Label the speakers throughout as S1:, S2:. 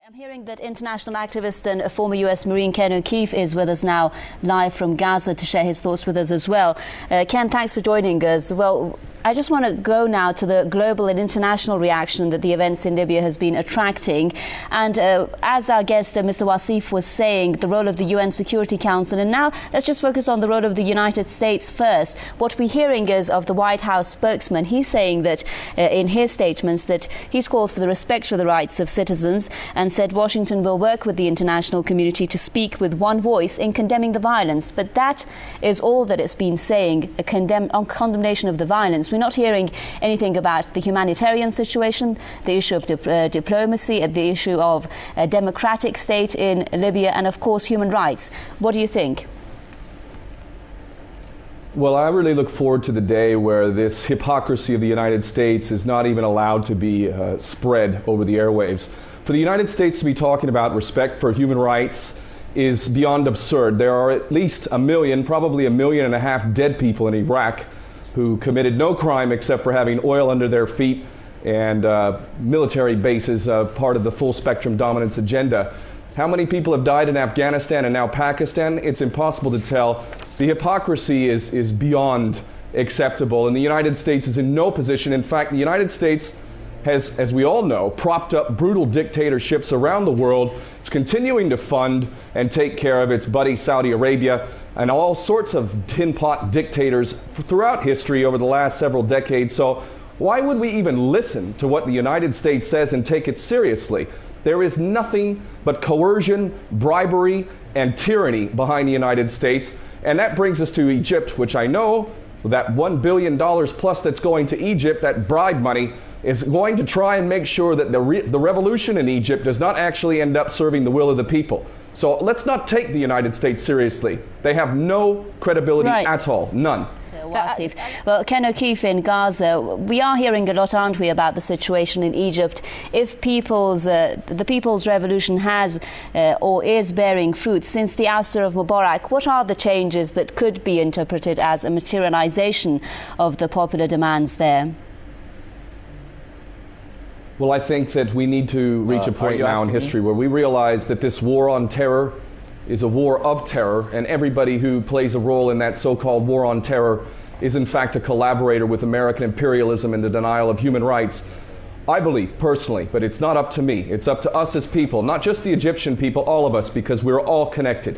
S1: I'm hearing that international activist and former US Marine Ken O'Keefe is with us now live from Gaza to share his thoughts with us as well. Ken, thanks for joining us. Well, I just want to go now to the global and international reaction that the events in Libya has been attracting. And as our guest, Mr. Wasif, was saying, the role of the UN Security Council. And now let's just focus on the role of the United States first. What we're hearing is of the White House spokesman. He's saying that in his statements that he's called for the respect for the rights of citizens and said Washington will work with the international community to speak with one voice in condemning the violence. But that is all that it's been saying, a condemnation of the violence. We're not hearing anything about the humanitarian situation, the issue of diplomacy, the issue of a democratic state in Libya, and of course human rights. What do you think?
S2: Well, I really look forward to the day where this hypocrisy of the United States is not even allowed to be spread over the airwaves. For the United States to be talking about respect for human rights is beyond absurd. There are at least 1 million, probably 1.5 million dead people in Iraq who committed no crime except for having oil under their feet and military bases, part of the full spectrum dominance agenda. How many people have died in Afghanistan and now Pakistan? It's impossible to tell. The hypocrisy is beyond acceptable, and the United States is in no position. In fact, the United States has, as we all know, propped up brutal dictatorships around the world. It's continuing to fund and take care of its buddy Saudi Arabia and all sorts of tin pot dictators throughout history over the last several decades. So why would we even listen to what the United States says and take it seriously? There is nothing but coercion, bribery, and tyranny behind the United States. And that brings us to Egypt, which I know that $1 billion plus that's going to Egypt, that bribe money, is going to try and make sure that the revolution in Egypt does not actually end up serving the will of the people. So let's not take the United States seriously. They have no credibility at all, none.
S1: Wasif. Well, Ken O'Keefe in Gaza, we are hearing a lot, aren't we, about the situation in Egypt. If the People's Revolution has or is bearing fruit since the ouster of Mubarak, what are the changes that could be interpreted as a materialization of the popular demands there?
S2: Well, I think that we need to reach a point now in history where we realize that this war on terror is a war of terror, and everybody who plays a role in that so-called war on terror is in fact a collaborator with American imperialism and the denial of human rights. I believe personally, but it's not up to me. It's up to us as people, not just the Egyptian people, all of us, because we're all connected.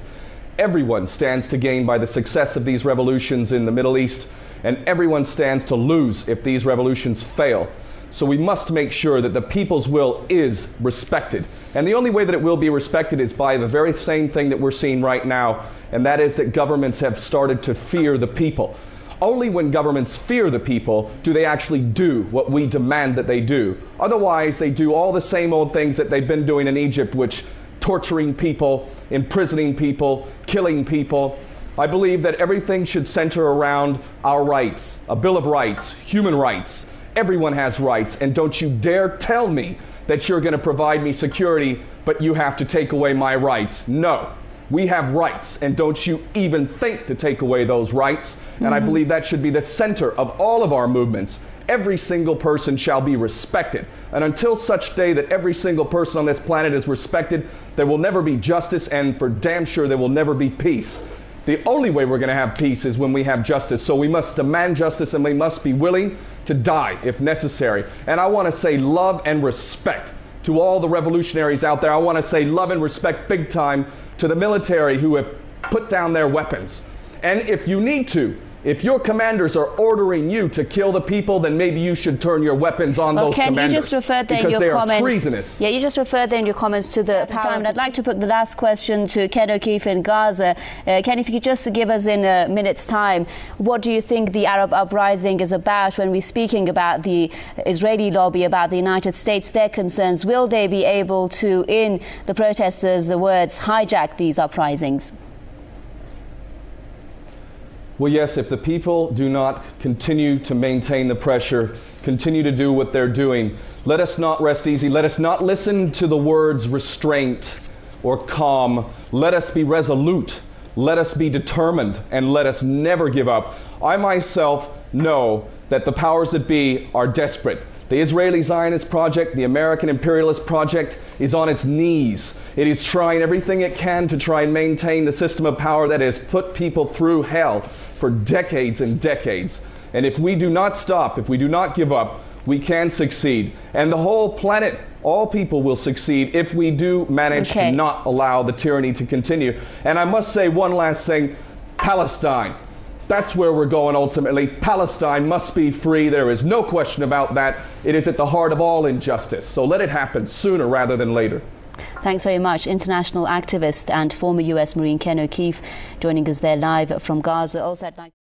S2: Everyone stands to gain by the success of these revolutions in the Middle East, and everyone stands to lose if these revolutions fail. So we must make sure that the people's will is respected. And the only way that it will be respected is by the very same thing that we're seeing right now, and that is that governments have started to fear the people. Only when governments fear the people do they actually do what we demand that they do. Otherwise, they do all the same old things that they've been doing in Egypt, which torturing people, imprisoning people, killing people. I believe that everything should center around our rights, a Bill of Rights, human rights. Everyone has rights, and don't you dare tell me that you're going to provide me security, but you have to take away my rights. No, we have rights, and don't you even think to take away those rights. And I believe that should be the center of all of our movements. Every single person shall be respected. And until such day that every single person on this planet is respected, there will never be justice, and for damn sure there will never be peace. The only way we're going to have peace is when we have justice. So we must demand justice, and we must be willing to die if necessary. And I want to say love and respect to all the revolutionaries out there. I want to say love and respect big time to the military who have put down their weapons. And if you need to, if your commanders are ordering you to kill the people, then maybe you should turn your weapons on those commanders.
S1: You just referred there
S2: because
S1: in your comments.
S2: They are treasonous.
S1: Yeah, you just referred there in your comments to the power. And I'd like to put the last question to Ken O'Keefe in Gaza. Ken, if you could just give us in a minute's time, what do you think the Arab uprising is about when we're speaking about the Israeli lobby, about the United States, their concerns? Will they be able to, in the protesters' words, hijack these uprisings?
S2: Well, yes, if the people do not continue to maintain the pressure, continue to do what they're doing, let us not rest easy. Let us not listen to the words restraint or calm. Let us be resolute. Let us be determined, and let us never give up. I myself know that the powers that be are desperate. The Israeli Zionist project, the American imperialist project, is on its knees. It is trying everything it can to try and maintain the system of power that has put people through hell for decades and decades. And if we do not stop, if we do not give up, we can succeed. And the whole planet, all people will succeed if we do manage to not allow the tyranny to continue. And I must say one last thing, Palestine. That's where we're going ultimately. Palestine must be free. There is no question about that. It is at the heart of all injustice. So let it happen sooner rather than later.
S1: Thanks very much. International activist and former US Marine Ken O'Keefe joining us there live from Gaza. Also, I'd like